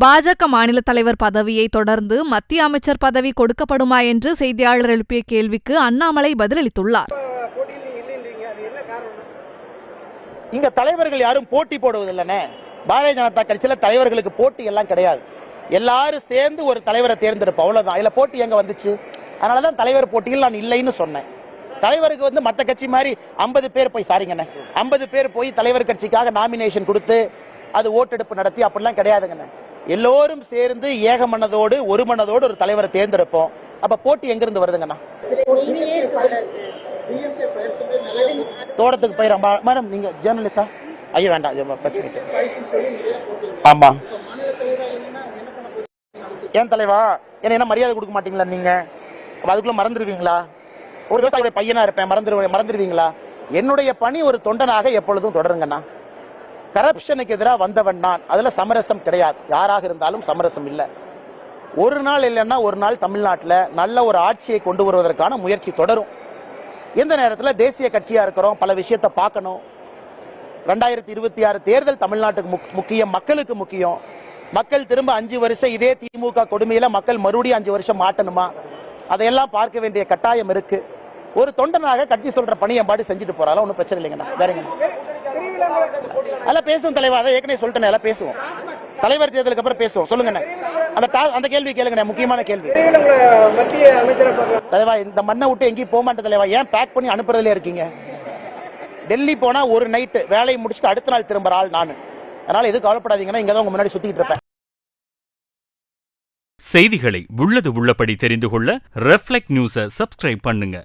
பாஜக மாநில தலைவர் பதவியை தொடர்ந்து மத்திய அமைச்சர் பதவி கொடுக்கப்படுமா என்று செய்தியாளர் எழுப்பிய கேள்விக்கு அண்ணாமலை பதிலளித்துள்ளார். இங்க தலைவர்கள் யாரும் போட்டி போடுவதில்லைன்னு. பாரதிய ஜனதா கட்சியில தலைவர்களுக்கு போட்டி எல்லாம் கிடையாது. எல்லாரும் சேர்ந்து ஒரு தலைவரை தேர்ந்தெடுப்போம், அவ்வளவுதான். இதுல போட்டி எங்க வந்துச்சு? அதனாலதான் தலைவர் போட்டியில் நான் இல்லைன்னு சொன்னேன். தலைவருக்கு மத்த கட்சி மாதிரி 50 பேர் போய் 50 பேர் போய் தலைவர் கட்சிக்காக நாமினேஷன் கொடுத்து அது ஓட்டெடுப்பு நடத்தி அப்படிலாம் கிடையாதுங்கண்ணே. எல்லோரும் சேர்ந்து ஏக மனதோடு ஒரு மனதோடு ஒரு தலைவரை தேர்ந்தெடுப்போம். அப்ப போட்டி எங்கிருந்து வருதுங்கண்ணா? தோட்டத்துக்கு போயிடும் மேடம். நீங்க ஜேர்னலிஸ்டா? ஐயோ வேண்டாம். ஆமா ஏன் தலைவா என்ன மரியாதை கொடுக்க மாட்டீங்களா? நீங்க அதுக்குள்ள மறந்துடுவீங்களா? ஒரு விவசாயியோட பையனா இருப்பேன், மறந்துடுவீங்களா? என்னுடைய பணி ஒரு தொண்டனாக எப்பொழுதும் தொடருங்கண்ணா. கரப்ஷனுக்கு எதிராக வந்தவன் நான். அதுல சமரசம் கிடையாது. யாராக இருந்தாலும் சமரசம் இல்லை. ஒரு நாள் இல்லைன்னா ஒரு நாள் தமிழ்நாட்டில் நல்ல ஒரு ஆட்சியை கொண்டு வருவதற்கான முயற்சி தொடரும். எந்த நேரத்தில் தேசிய கட்சியா இருக்கிறோம், பல விஷயத்தை பார்க்கணும். 2026 தேர்தல் தமிழ்நாட்டுக்கு முக்கியம், மக்களுக்கு முக்கியம். மக்கள் திரும்ப 5 வருஷம் இதே திமுக கொடுமையில மக்கள் மறுபடியும் 5 வருஷம் மாட்டணுமா? அதையெல்லாம் பார்க்க வேண்டிய கட்டாயம் இருக்கு. ஒரு தொண்டனாக கட்சி சொல்ற பணியை பாடி செஞ்சுட்டு போறாலும் ஒன்றும் பிரச்சனை இல்லைங்கண்ணா. வேறங்க அதெல்லாம் பேசுவோம் தலைவா. அதை ஏற்கனவே சொல்லிட்டேன், எல்லாம் பேசுவோம். தலைவர் தேர்தலுக்கு அப்புறம் பேசுவோம். சொல்லுங்கண்ணே. அந்த கேள்வி கேளுங்கண்ணே, முக்கியமான கேள்வி. தலைவா இந்த மண்ணை விட்டு எங்கேயும் போக மாட்டேன் தலைவா. ஏன் பேக் பண்ணி அனுப்புறதுல இருக்கீங்க? டெல்லி போனா ஒரு நைட்டு வேலையை முடிச்சுட்டு அடுத்த நாள் திரும்புற ஆள் நான். அதனால எதுவும் கவலைப்படாதீங்கன்னா இங்க தான் உங்க முன்னாடி சுத்திட்டு இருப்பேன். செய்திகளை உள்ளது உள்ளபடி தெரிந்து கொள்ள ரெஃப்ளெக்ட் நியூஸை சப்ஸ்கிரைப் பண்ணுங்க.